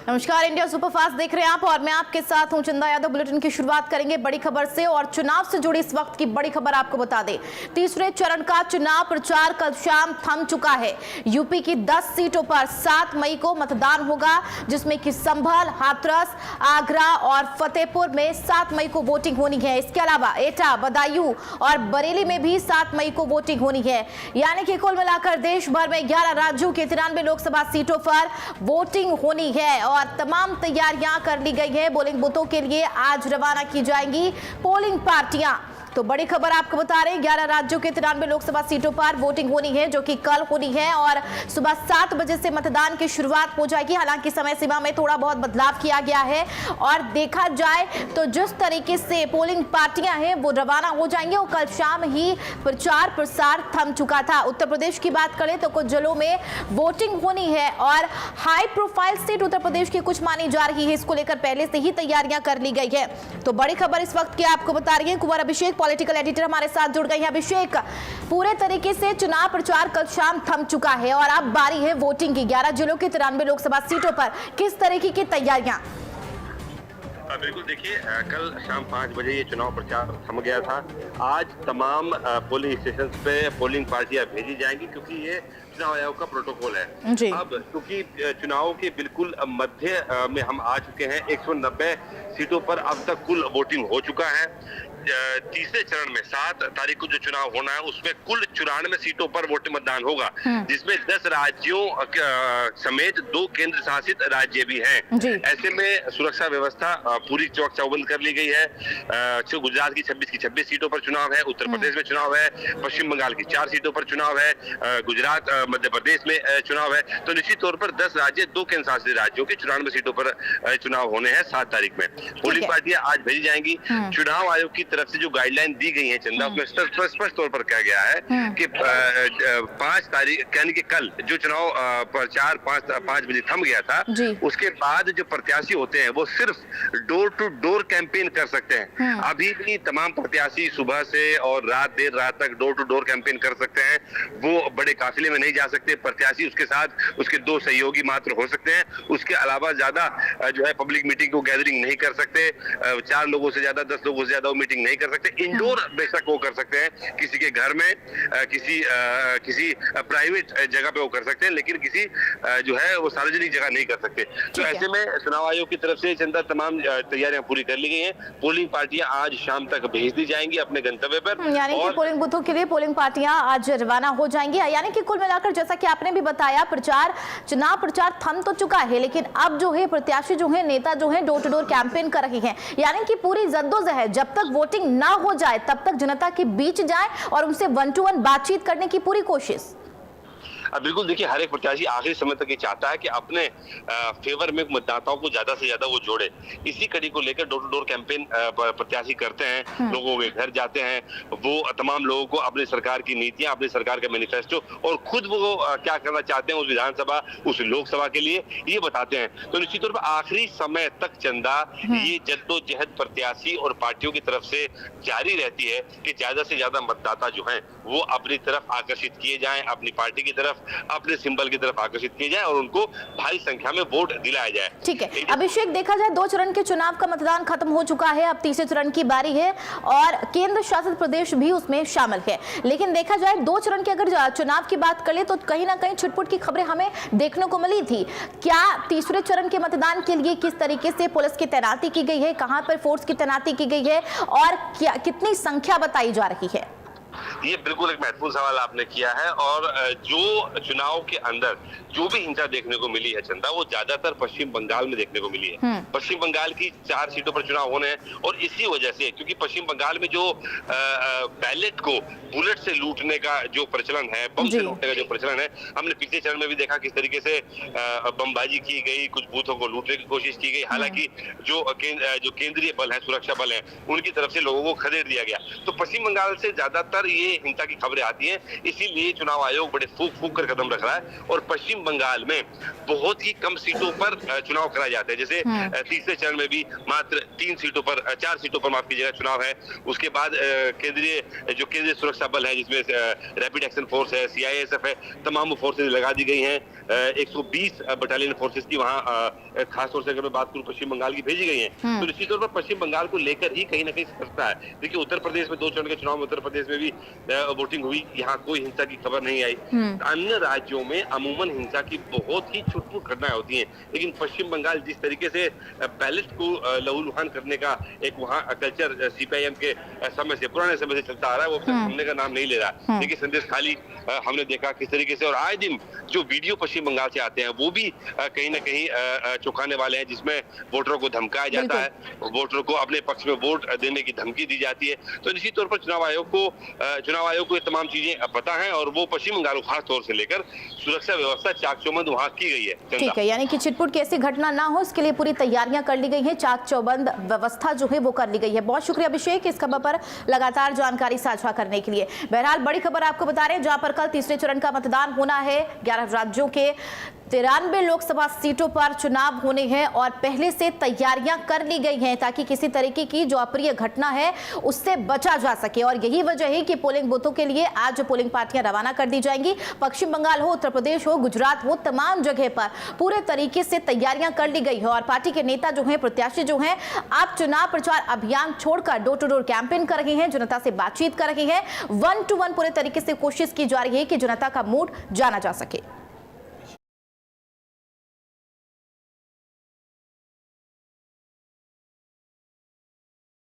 नमस्कार, India superfast देख रहे हैं आप और मैं आपके साथ हूं चंदा यादव। बुलेटिन की शुरुआत करेंगे बड़ी खबर से और चुनाव से जुड़ी इस वक्त की बड़ी खबर आपको बता दें। तीसरे चरण का चुनाव प्रचार कल शाम थम चुका है। यूपी की 10 सीटों पर 7 मई को मतदान होगा, जिसमें कि संभल, हाथरस, आगरा और फतेहपुर में 7 मई को वोटिंग होनी है। इसके अलावा एटा, बदायूं और बरेली में भी 7 मई को वोटिंग होनी है। यानी कि कुल मिलाकर देश भर में 11 राज्यों के 93 लोकसभा सीटों पर वोटिंग होनी है और तमाम तैयारियां कर ली गई है। पोलिंग बूथों के लिए आज रवाना की जाएंगी पोलिंग पार्टियां। तो बड़ी खबर आपको बता रहे हैं, 11 राज्यों के 93 लोकसभा सीटों पर वोटिंग होनी है, जो कि कल होनी है और सुबह 7 बजे से मतदान की शुरुआत हो जाएगी। हालांकि समय सीमा में थोड़ा बहुत बदलाव किया गया है और देखा जाए तो जिस तरीके से पोलिंग पार्टियां हैं वो रवाना हो जाएंगे और कल शाम ही प्रचार प्रसार थम चुका था। उत्तर प्रदेश की बात करें तो कुछ जिलों में वोटिंग होनी है और high profile seat Uttar Pradesh की कुछ मानी जा रही है। इसको लेकर पहले से ही तैयारियां कर ली गई है। तो बड़ी खबर इस वक्त की आपको बता रही है। कुमार अभिषेक पॉलिटिकल एडिटर हमारे साथ जुड़ गए हैं। अभिषेक, पूरे तरीके से चुनाव प्रचार कल शाम थम चुका है और अब बारी है वोटिंग की। 11 जिलों की 93 लोकसभा सीटों पर किस तरीके की तैयारियां? बिल्कुल, देखिए कल शाम 5 बजे ये चुनाव प्रचार थम गया था। आज तमाम पोलिंग स्टेशन पे पोलिंग पार्टियां भेजी जाएंगी क्योंकि ये चुनाव आयोग का प्रोटोकॉल है। अब क्योंकि चुनाव के बिल्कुल मध्य में हम आ चुके हैं, 190 सीटों पर अब तक कुल वोटिंग हो चुका है। तीसरे चरण में 7 तारीख को जो चुनाव होना है उसमें कुल 94 सीटों पर वोट मतदान होगा, जिसमें 10 राज्यों समेत 2 केंद्र शासित राज्य भी हैं। ऐसे में सुरक्षा व्यवस्था पूरी चौक चौबंद कर ली गई है। गुजरात की 26 सीटों पर चुनाव है, उत्तर प्रदेश में चुनाव है, पश्चिम बंगाल की 4 सीटों पर चुनाव है, गुजरात मध्य प्रदेश में चुनाव है। तो निश्चित तौर पर 10 राज्य, 2 केंद्र शासित राज्यों के 94 सीटों पर चुनाव होने हैं 7 तारीख में। पोलिंग पार्टियां आज भेजी जाएंगी। चुनाव आयोग की तरफ से जो गाइडलाइन दी गई है चंदा, उसमें स्पष्ट तौर पर कहा गया है कि 5 तारीख यानी कि कल जो चुनाव प्रचार 5 बजे थम गया था, उसके बाद जो प्रत्याशी होते हैं वो सिर्फ डोर टू डोर कैंपेन कर सकते हैं। अभी भी तमाम प्रत्याशी सुबह से और देर रात तक डोर टू डोर कैंपेन कर सकते हैं। वो बड़े काफिले में नहीं जा सकते। प्रत्याशी उसके साथ उसके 2 सहयोगी मात्र हो सकते हैं। उसके अलावा ज्यादा जो है पब्लिक मीटिंग को गैदरिंग नहीं कर सकते। 4 लोगों से ज्यादा, 10 लोगों से ज्यादा वो मीटिंग नहीं कर सकते। इंडोर बेशक वो कर सकते हैं, किसी के घर में, किसी प्राइवेट जगह पे वो कर सकते हैं, लेकिन किसी जो है वो सार्वजनिक जगह नहीं कर सकते। तो ऐसे में चुनाव आयोग की तरफ से चंदा तमाम तैयारियां पूरी कर ली गई हैं। पोलिंग पार्टियां आज शाम तक भेज दी जाएंगी अपने गंतव्य पर, यानी कि पोलिंग बूथों के लिए पोलिंग पार्टियां आज रवाना हो जाएंगी। यानी कि कुल मिलाकर जैसा कि आपने भी बताया, चुनाव प्रचार थम तो चुका है, लेकिन अब जो है प्रत्याशी जो है, नेता जो है, डोर टू डोर कैंपेन कर रहे हैं। यानी कि पूरी जद्दोजहद जब तक वोटिंग ना हो जाए तब तक जनता के बीच जाए और उनसे 1 to 1 बातचीत करने की पूरी कोशिश। बिल्कुल, देखिए हर एक प्रत्याशी आखिरी समय तक ये चाहता है कि अपने फेवर में मतदाताओं को ज्यादा से ज्यादा वो जोड़े। इसी कड़ी को लेकर डोर टू डोर कैंपेन प्रत्याशी करते हैं, लोगों के घर जाते हैं, वो तमाम लोगों को अपनी सरकार की नीतियां, अपनी सरकार का मैनिफेस्टो और खुद वो क्या करना चाहते हैं उस विधानसभा, उस लोकसभा के लिए ये बताते हैं। तो निश्चित तौर पर आखिरी समय तक चंदा ये जद्दोजहद प्रत्याशी और पार्टियों की तरफ से जारी रहती है कि ज्यादा से ज्यादा मतदाता जो है वो अपनी तरफ आकर्षित किए जाएं, अपनी पार्टी की तरफ, अपने सिंबल की तरफ आकर्षित किए जाए और उनको भारी संख्या में वोट दिलाया जाए। ठीक है अभिषेक, देखा जाए 2 चरण के चुनाव का मतदान खत्म हो चुका है, अब तीसरे चरण की बारी है और केंद्र शासित प्रदेश भी उसमें शामिल है। लेकिन देखा जाए 2 चरण के अगर चुनाव की बात करें तो कहीं ना कहीं छुटपुट की खबरें हमें देखने को मिली थी। क्या तीसरे चरण के मतदान के लिए किस तरीके से पुलिस की तैनाती की गई है, कहां पर फोर्स की तैनाती की गई है और क्या कितनी संख्या बताई जा रही है? ये बिल्कुल एक महत्वपूर्ण सवाल आपने किया है और जो चुनाव के अंदर जो भी हिंसा देखने को मिली है चंदा, वो ज्यादातर पश्चिम बंगाल में देखने को मिली है। पश्चिम बंगाल की 4 सीटों पर चुनाव होने हैं और इसी वजह से, क्योंकि पश्चिम बंगाल में जो बैलेट को बुलेट से लूटने का जो प्रचलन है, बम से लूटने का जो प्रचलन है, हमने पिछले चरण में भी देखा किस तरीके से बमबाजी की गई, कुछ बूथों को लूटने की कोशिश की गई। हालांकि जो केंद्रीय बल है, सुरक्षा बल है, उनकी तरफ से लोगों को खदेड़ दिया गया। तो पश्चिम बंगाल से ज्यादातर ये ये हिंसा की खबरें आती हैं, इसीलिए चुनाव आयोग बड़े फूक कर कदम रख रहा है और पश्चिम बंगाल में बहुत ही कम सीटों पर चुनाव कराए जाते हैं। जैसे तीसरे चरण में भी मात्र 4 सीटों पर माफ कीजिएगा चुनाव है। उसके बाद केंद्रीय सुरक्षा बल है, जिसमें रैपिड एक्शन फोर्स है, CISF है, तमाम फोर्सेज लगा दी गई हैं। 120 बटालियन फोर्सेज की वहाँ खासतौर से अगर मैं बात करूं पश्चिम बंगाल की भेजी गई हैं। तो निश्चित तौर पर पश्चिम बंगाल को लेकर ही कहीं ना कहीं सतर्कता है। देखिए उत्तर प्रदेश में 2 चरण के चुनाव में उत्तर प्रदेश में भी वोटिंग हुई, यहाँ कोई हिंसा की खबर नहीं आई। अन्य राज्यों में अमूमन हिंसा की बहुत ही छुटपुट घटनाएं होती हैं, लेकिन पश्चिम बंगाल जिस तरीके से बैलेट को लहूलुहान करने का एक वहाँ कल्चर CPIM के पुराने समय से चलता आ रहा है, वो थमने का नाम नहीं ले रहा। देखिए संदेश खाली हमने देखा किस तरीके से, और आए दिन जो वीडियो पश्चिम बंगाल से आते हैं वो भी कहीं ना कहीं चौंकाने वाले हैं, जिसमें वोटरों को धमकाया जाता है, वोटरों को अपने पक्ष में वोट देने की धमकी दी जाती है। तो निश्चित तौर पर चुनाव आयोग को ये तमाम चीजें पता है और वो पश्चिम बंगाल को खास तौर से लेकर सुरक्षा व्यवस्था चाक चौबंद वहां की गई है। ठीक है, यानी कि छिटपुट की ऐसी घटना ना हो इसके लिए पूरी तैयारियां कर ली गई हैं, चाक चौबंद व्यवस्था जो है वो कर ली गई है। बहुत शुक्रिया अभिषेक इस खबर पर लगातार जानकारी साझा करने के लिए। बहरहाल बड़ी खबर आपको बता रहे हैं, जहां पर कल तीसरे चरण का मतदान होना है। 11 राज्यों के 93 लोकसभा सीटों पर चुनाव होने हैं और पहले से तैयारियां कर ली गई हैं ताकि किसी तरीके की जो अप्रिय घटना है उससे बचा जा सके। और यही वजह है कि पोलिंग बूथों के लिए आज पोलिंग पार्टियां रवाना कर दी जाएंगी। पश्चिम बंगाल हो, उत्तर प्रदेश हो, गुजरात हो, तमाम जगह पर पूरे तरीके से तैयारियां कर ली गई है। और पार्टी के नेता जो हैं, प्रत्याशी जो हैं, आप चुनाव प्रचार अभियान छोड़कर डोर टू डोर कैंपेन कर रहे हैं, जनता से बातचीत कर रहे हैं। 1 to 1 पूरे तरीके से कोशिश की जा रही है कि जनता का मूड जाना जा सके।